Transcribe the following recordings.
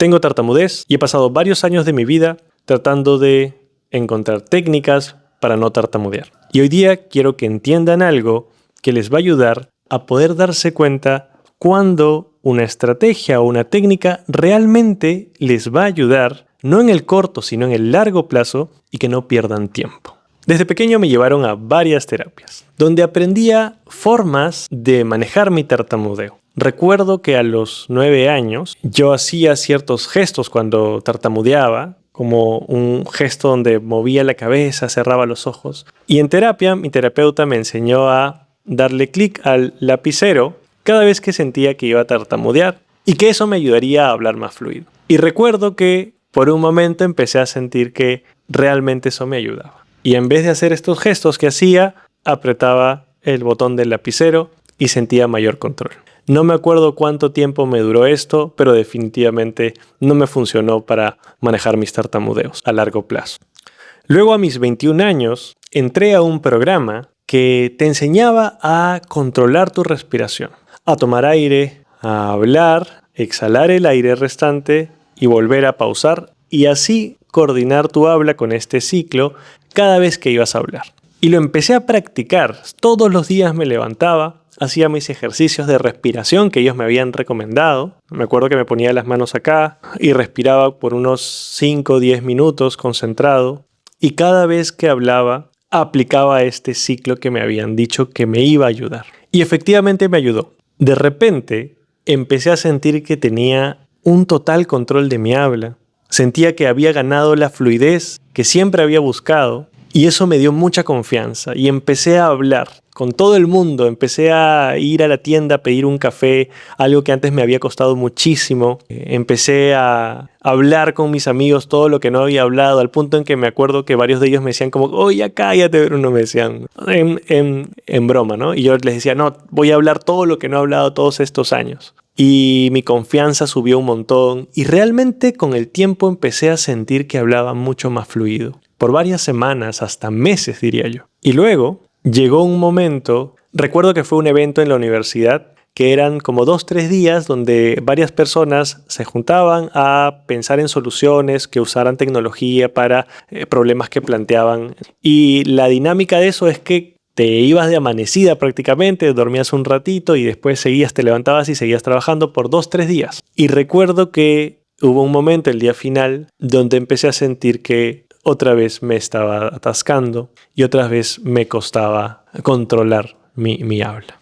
Tengo tartamudez y he pasado varios años de mi vida tratando de encontrar técnicas para no tartamudear. Y hoy día quiero que entiendan algo que les va a ayudar a poder darse cuenta cuando una estrategia o una técnica realmente les va a ayudar, no en el corto, sino en el largo plazo, y que no pierdan tiempo. Desde pequeño me llevaron a varias terapias, donde aprendía formas de manejar mi tartamudeo. Recuerdo que a los 9 años yo hacía ciertos gestos cuando tartamudeaba, como un gesto donde movía la cabeza, cerraba los ojos. Y en terapia, mi terapeuta me enseñó a darle clic al lapicero cada vez que sentía que iba a tartamudear y que eso me ayudaría a hablar más fluido. Y recuerdo que por un momento empecé a sentir que realmente eso me ayudaba. Y en vez de hacer estos gestos que hacía, apretaba el botón del lapicero y sentía mayor control. No me acuerdo cuánto tiempo me duró esto, pero definitivamente no me funcionó para manejar mis tartamudeos a largo plazo. Luego, a mis 21 años, entré a un programa que te enseñaba a controlar tu respiración, a tomar aire, a hablar, exhalar el aire restante y volver a pausar y así coordinar tu habla con este ciclo cada vez que ibas a hablar. Y lo empecé a practicar. Todos los días me levantaba, hacía mis ejercicios de respiración que ellos me habían recomendado. Me acuerdo que me ponía las manos acá y respiraba por unos 5 o 10 minutos concentrado. Y cada vez que hablaba, aplicaba este ciclo que me habían dicho que me iba a ayudar. Y efectivamente me ayudó. De repente, empecé a sentir que tenía un total control de mi habla. Sentía que había ganado la fluidez que siempre había buscado y eso me dio mucha confianza y empecé a hablar con todo el mundo. Empecé a ir a la tienda a pedir un café, algo que antes me había costado muchísimo. Empecé a hablar con mis amigos todo lo que no había hablado, al punto en que me acuerdo que varios de ellos me decían como, oye, ya cállate, Bruno, me decían en broma, ¿no? Y yo les decía, no, voy a hablar todo lo que no he hablado todos estos años. Y mi confianza subió un montón y realmente con el tiempo empecé a sentir que hablaba mucho más fluido. Por varias semanas, hasta meses diría yo. Y luego llegó un momento, recuerdo que fue un evento en la universidad, que eran como 2-3 días donde varias personas se juntaban a pensar en soluciones que usaran tecnología para problemas que planteaban. Y la dinámica de eso es que te ibas de amanecida prácticamente, dormías un ratito y después te levantabas y seguías trabajando por 2-3 días. Y recuerdo que hubo un momento, el día final, donde empecé a sentir que otra vez me estaba atascando y otra vez me costaba controlar mi habla.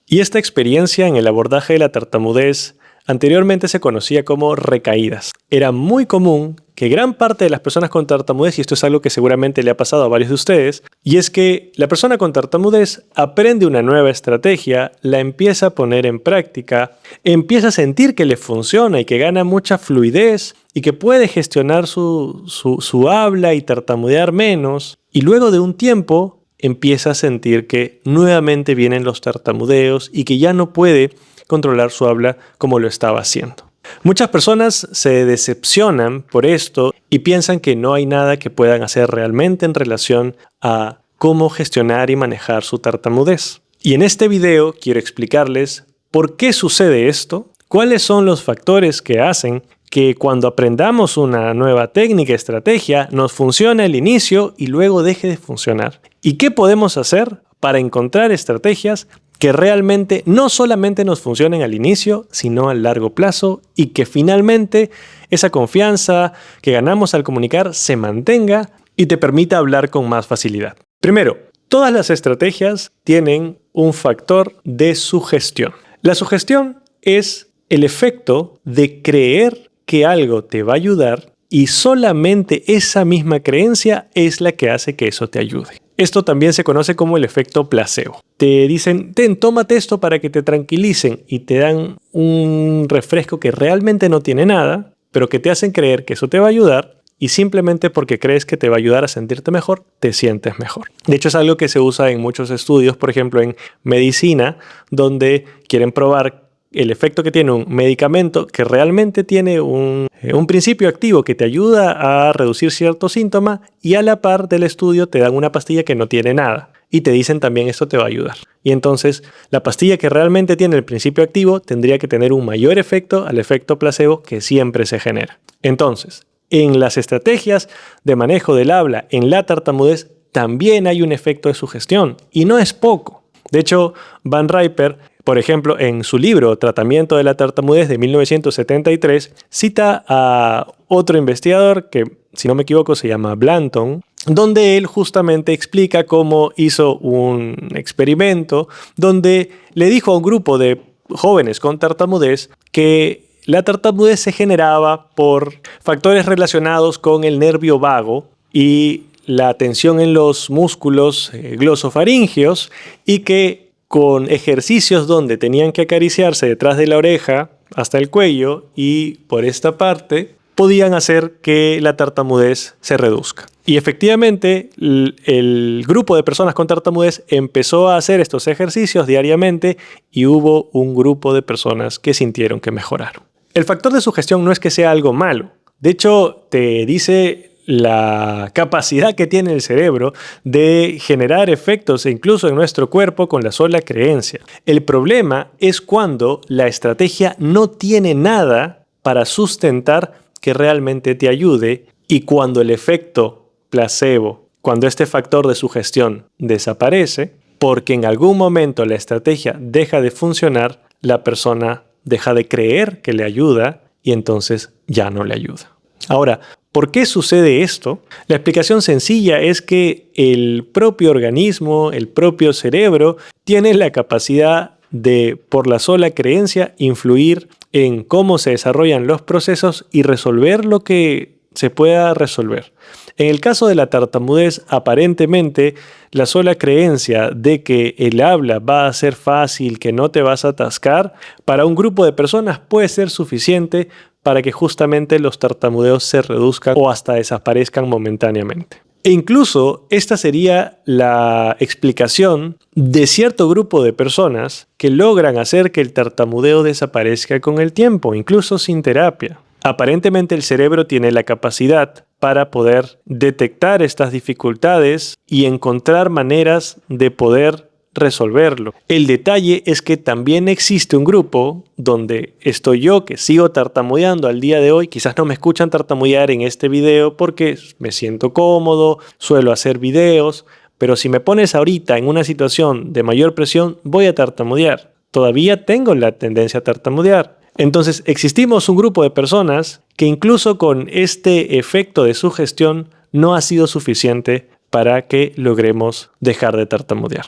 Y esta experiencia en el abordaje de la tartamudez anteriormente se conocía como recaídas. Era muy común que gran parte de las personas con tartamudez, y esto es algo que seguramente le ha pasado a varios de ustedes, y es que la persona con tartamudez aprende una nueva estrategia, la empieza a poner en práctica, empieza a sentir que le funciona y que gana mucha fluidez y que puede gestionar su habla y tartamudear menos, y luego de un tiempo empieza a sentir que nuevamente vienen los tartamudeos y que ya no puede controlar su habla como lo estaba haciendo. Muchas personas se decepcionan por esto y piensan que no hay nada que puedan hacer realmente en relación a cómo gestionar y manejar su tartamudez. Y en este video quiero explicarles por qué sucede esto, cuáles son los factores que hacen que cuando aprendamos una nueva técnica, estrategia, nos funcione al inicio y luego deje de funcionar. ¿Y qué podemos hacer para encontrar estrategias que realmente no solamente nos funcionen al inicio, sino a largo plazo y que finalmente esa confianza que ganamos al comunicar se mantenga y te permita hablar con más facilidad? Primero, todas las estrategias tienen un factor de sugestión. La sugestión es el efecto de creer que algo te va a ayudar y solamente esa misma creencia es la que hace que eso te ayude. Esto también se conoce como el efecto placebo. Te dicen, tómate esto para que te tranquilicen y te dan un refresco que realmente no tiene nada, pero que te hacen creer que eso te va a ayudar y simplemente porque crees que te va a ayudar a sentirte mejor, te sientes mejor. De hecho, es algo que se usa en muchos estudios, por ejemplo, en medicina, donde quieren probar el efecto que tiene un medicamento que realmente tiene un principio activo que te ayuda a reducir ciertos síntomas y a la par del estudio te dan una pastilla que no tiene nada. y te dicen también esto te va a ayudar. Y entonces la pastilla que realmente tiene el principio activo tendría que tener un mayor efecto al efecto placebo que siempre se genera. Entonces, en las estrategias de manejo del habla en la tartamudez también hay un efecto de sugestión y no es poco. De hecho, Van Riper, por ejemplo, en su libro Tratamiento de la tartamudez de 1973, cita a otro investigador que, si no me equivoco, se llama Blanton, donde él justamente explica cómo hizo un experimento donde le dijo a un grupo de jóvenes con tartamudez que la tartamudez se generaba por factores relacionados con el nervio vago y la tensión en los músculos glosofaríngeos, y que con ejercicios donde tenían que acariciarse detrás de la oreja hasta el cuello y por esta parte, podían hacer que la tartamudez se reduzca. Y efectivamente, el grupo de personas con tartamudez empezó a hacer estos ejercicios diariamente y hubo un grupo de personas que sintieron que mejoraron. El factor de sugestión no es que sea algo malo. De hecho, te dice la capacidad que tiene el cerebro de generar efectos incluso en nuestro cuerpo con la sola creencia. El problema es cuando la estrategia no tiene nada para sustentar que realmente te ayude, y cuando el efecto placebo, cuando este factor de sugestión desaparece, porque en algún momento la estrategia deja de funcionar, la persona deja de creer que le ayuda y entonces ya no le ayuda. Ahora, ¿por qué sucede esto? La explicación sencilla es que el propio organismo, el propio cerebro, tiene la capacidad de, por la sola creencia, influir en cómo se desarrollan los procesos y resolver lo que se pueda resolver. En el caso de la tartamudez, aparentemente, la sola creencia de que el habla va a ser fácil, que no te vas a atascar, para un grupo de personas puede ser suficiente para que justamente los tartamudeos se reduzcan o hasta desaparezcan momentáneamente. E incluso esta sería la explicación de cierto grupo de personas que logran hacer que el tartamudeo desaparezca con el tiempo, incluso sin terapia. Aparentemente el cerebro tiene la capacidad para poder detectar estas dificultades y encontrar maneras de poder resolverlo. El detalle es que también existe un grupo donde estoy yo, que sigo tartamudeando al día de hoy. Quizás no me escuchan tartamudear en este video porque me siento cómodo, suelo hacer videos, pero si me pones ahorita en una situación de mayor presión, voy a tartamudear. Todavía tengo la tendencia a tartamudear. Entonces existimos un grupo de personas que incluso con este efecto de sugestión no ha sido suficiente para que logremos dejar de tartamudear.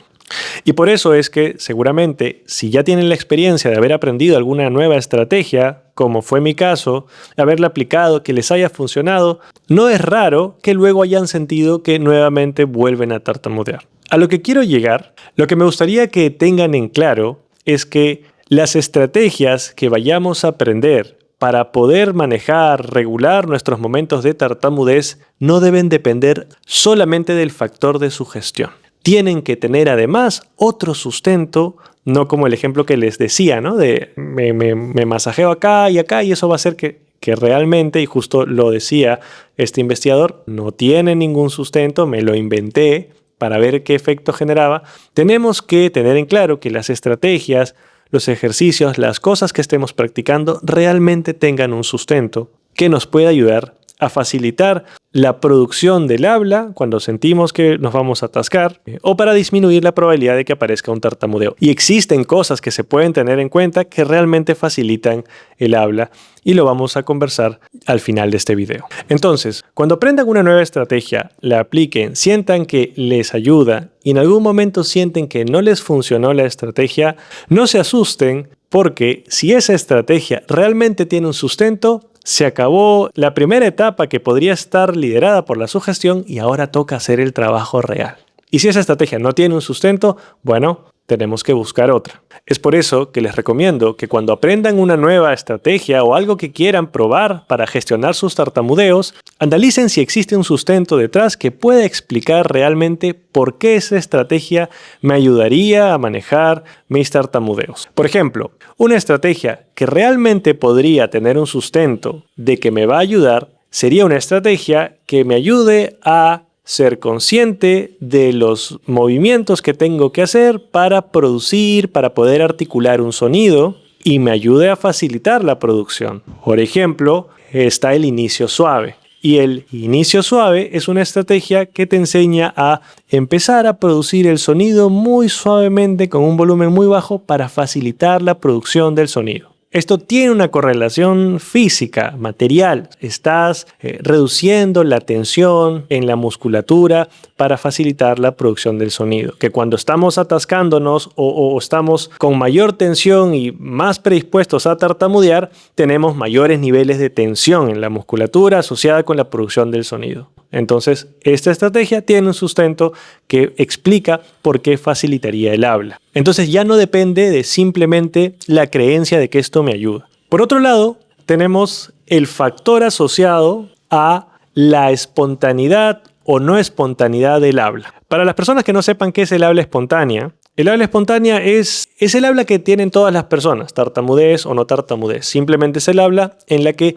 Y por eso es que seguramente si ya tienen la experiencia de haber aprendido alguna nueva estrategia, como fue mi caso, haberla aplicado, que les haya funcionado, no es raro que luego hayan sentido que nuevamente vuelven a tartamudear. A lo que quiero llegar, lo que me gustaría que tengan en claro es que las estrategias que vayamos a aprender para poder manejar, regular nuestros momentos de tartamudez no deben depender solamente del factor de sugestión. Tienen que tener además otro sustento, no como el ejemplo que les decía, ¿no? De me masajeo acá y eso va a hacer que realmente, y justo lo decía este investigador, no tiene ningún sustento, me lo inventé para ver qué efecto generaba. Tenemos que tener en claro que las estrategias, los ejercicios, las cosas que estemos practicando realmente tengan un sustento que nos pueda ayudar a facilitar la producción del habla cuando sentimos que nos vamos a atascar o para disminuir la probabilidad de que aparezca un tartamudeo. Y existen cosas que se pueden tener en cuenta que realmente facilitan el habla y lo vamos a conversar al final de este video. Entonces, cuando aprendan una nueva estrategia, la apliquen, sientan que les ayuda y en algún momento sienten que no les funcionó la estrategia, no se asusten, porque si esa estrategia realmente tiene un sustento, se acabó la primera etapa que podría estar liderada por la sugestión y ahora toca hacer el trabajo real. Y si esa estrategia no tiene un sustento, bueno, tenemos que buscar otra. Es por eso que les recomiendo que cuando aprendan una nueva estrategia o algo que quieran probar para gestionar sus tartamudeos, analicen si existe un sustento detrás que pueda explicar realmente por qué esa estrategia me ayudaría a manejar mis tartamudeos. Por ejemplo, una estrategia que realmente podría tener un sustento de que me va a ayudar sería una estrategia que me ayude a ser consciente de los movimientos que tengo que hacer para producir, para poder articular un sonido y me ayude a facilitar la producción. Por ejemplo, está el inicio suave. Y el inicio suave es una estrategia que te enseña a empezar a producir el sonido muy suavemente con un volumen muy bajo para facilitar la producción del sonido. Esto tiene una correlación física, material. Estás reduciendo la tensión en la musculatura para facilitar la producción del sonido. Que cuando estamos atascándonos o estamos con mayor tensión y más predispuestos a tartamudear, tenemos mayores niveles de tensión en la musculatura asociada con la producción del sonido. Entonces, esta estrategia tiene un sustento que explica por qué facilitaría el habla. Entonces, ya no depende de simplemente la creencia de que esto me ayuda. Por otro lado, tenemos el factor asociado a la espontaneidad o no espontaneidad del habla. Para las personas que no sepan qué es el habla espontánea es el habla que tienen todas las personas, tartamudez o no tartamudez. Simplemente es el habla en la que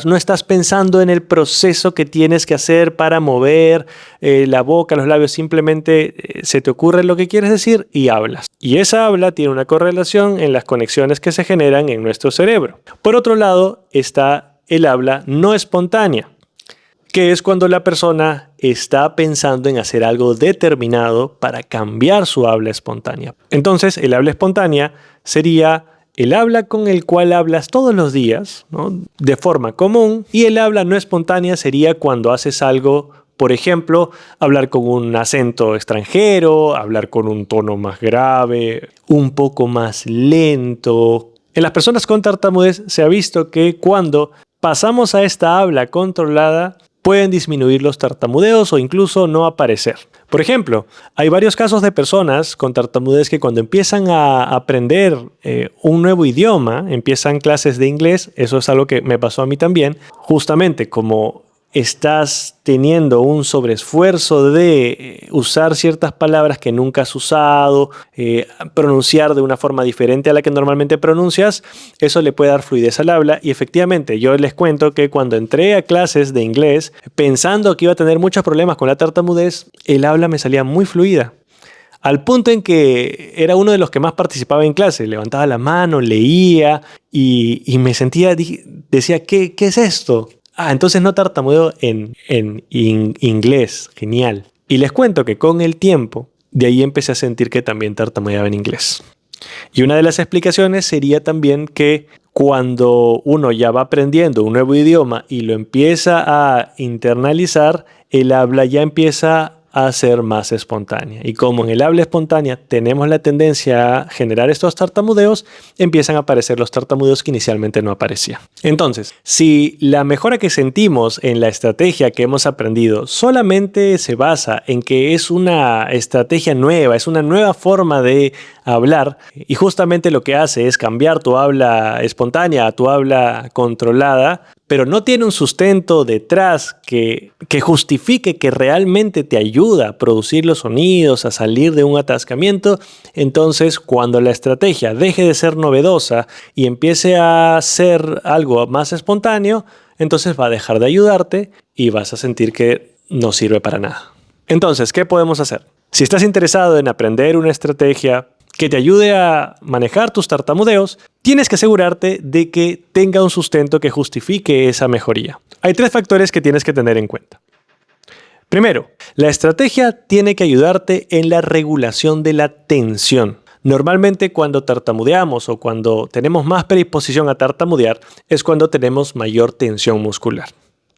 no estás pensando en el proceso que tienes que hacer para mover la boca, los labios. Simplemente se te ocurre lo que quieres decir y hablas. Y esa habla tiene una correlación en las conexiones que se generan en nuestro cerebro. Por otro lado está el habla no espontánea, que es cuando la persona está pensando en hacer algo determinado para cambiar su habla espontánea. Entonces, el habla espontánea sería el habla con el cual hablas todos los días, ¿no?, de forma común, y el habla no espontánea sería cuando haces algo, por ejemplo, hablar con un acento extranjero, hablar con un tono más grave, un poco más lento. En las personas con tartamudez se ha visto que cuando pasamos a esta habla controlada, pueden disminuir los tartamudeos o incluso no aparecer. Por ejemplo, hay varios casos de personas con tartamudez que cuando empiezan a aprender un nuevo idioma, empiezan clases de inglés, eso es algo que me pasó a mí también, justamente como estás teniendo un sobreesfuerzo de usar ciertas palabras que nunca has usado, pronunciar de una forma diferente a la que normalmente pronuncias, eso le puede dar fluidez al habla. Y efectivamente, yo les cuento que cuando entré a clases de inglés, pensando que iba a tener muchos problemas con la tartamudez, el habla me salía muy fluida. Al punto en que era uno de los que más participaba en clase. Levantaba la mano, leía y me sentía, decía, ¿qué es esto? Entonces no tartamudeo en inglés. Genial. Y les cuento que con el tiempo, de ahí empecé a sentir que también tartamudeaba en inglés. Y una de las explicaciones sería también que cuando uno ya va aprendiendo un nuevo idioma y lo empieza a internalizar, el habla ya empieza a ser más espontánea. Y como en el habla espontánea tenemos la tendencia a generar estos tartamudeos, empiezan a aparecer los tartamudeos que inicialmente no aparecían. Entonces, si la mejora que sentimos en la estrategia que hemos aprendido solamente se basa en que es una estrategia nueva, es una nueva forma de hablar, y justamente lo que hace es cambiar tu habla espontánea a tu habla controlada, pero no tiene un sustento detrás que justifique que realmente te ayuda a producir los sonidos, a salir de un atascamiento, entonces cuando la estrategia deje de ser novedosa y empiece a ser algo más espontáneo, entonces va a dejar de ayudarte y vas a sentir que no sirve para nada. Entonces, ¿qué podemos hacer? Si estás interesado en aprender una estrategia que te ayude a manejar tus tartamudeos, tienes que asegurarte de que tenga un sustento que justifique esa mejoría. Hay 3 factores que tienes que tener en cuenta. Primero, la estrategia tiene que ayudarte en la regulación de la tensión. Normalmente cuando tartamudeamos o cuando tenemos más predisposición a tartamudear es cuando tenemos mayor tensión muscular.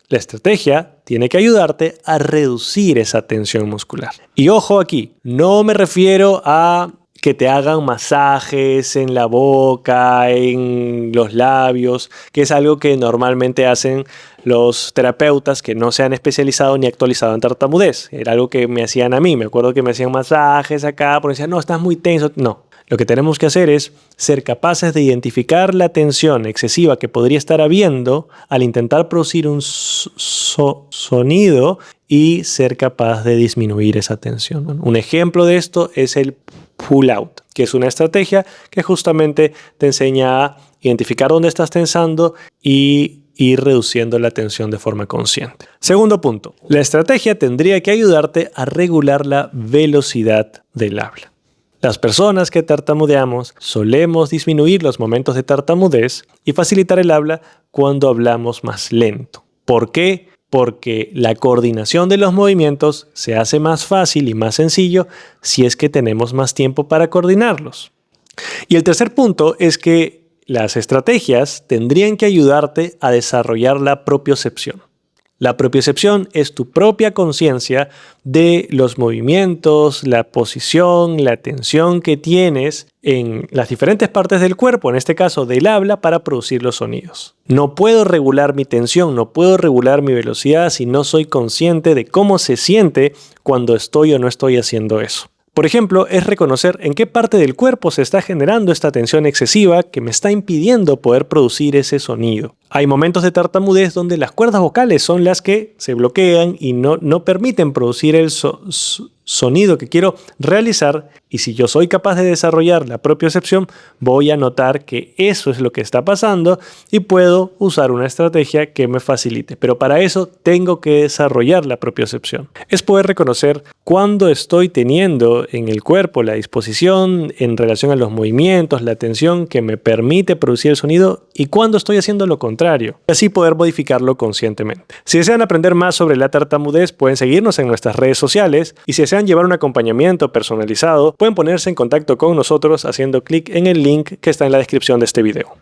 La estrategia tiene que ayudarte a reducir esa tensión muscular. Y ojo aquí, no me refiero a que te hagan masajes en la boca, en los labios, que es algo que normalmente hacen los terapeutas que no se han especializado ni actualizado en tartamudez. Era algo que me hacían a mí. Me acuerdo que me hacían masajes acá, porque decían, no, estás muy tenso. No. Lo que tenemos que hacer es ser capaces de identificar la tensión excesiva que podría estar habiendo al intentar producir un sonido y ser capaz de disminuir esa tensión, ¿no? Un ejemplo de esto es el pull out, que es una estrategia que justamente te enseña a identificar dónde estás tensando y ir reduciendo la tensión de forma consciente. Segundo punto, la estrategia tendría que ayudarte a regular la velocidad del habla. Las personas que tartamudeamos solemos disminuir los momentos de tartamudez y facilitar el habla cuando hablamos más lento. ¿Por qué? Porque la coordinación de los movimientos se hace más fácil y más sencillo si es que tenemos más tiempo para coordinarlos. Y el tercer punto es que las estrategias tendrían que ayudarte a desarrollar la propiocepción. La propiocepción es tu propia conciencia de los movimientos, la posición, la tensión que tienes en las diferentes partes del cuerpo, en este caso del habla, para producir los sonidos. No puedo regular mi tensión, no puedo regular mi velocidad si no soy consciente de cómo se siente cuando estoy o no estoy haciendo eso. Por ejemplo, es reconocer en qué parte del cuerpo se está generando esta tensión excesiva que me está impidiendo poder producir ese sonido. Hay momentos de tartamudez donde las cuerdas vocales son las que se bloquean y no permiten producir el sonido que quiero realizar, y si yo soy capaz de desarrollar la propiocepción, voy a notar que eso es lo que está pasando y puedo usar una estrategia que me facilite. Pero para eso tengo que desarrollar la propiocepción. Es poder reconocer cuándo estoy teniendo en el cuerpo la disposición en relación a los movimientos, la tensión que me permite producir el sonido y cuándo estoy haciendo lo contrario. Y así poder modificarlo conscientemente. Si desean aprender más sobre la tartamudez, pueden seguirnos en nuestras redes sociales, y si desean llevar un acompañamiento personalizado, pueden ponerse en contacto con nosotros haciendo clic en el link que está en la descripción de este video.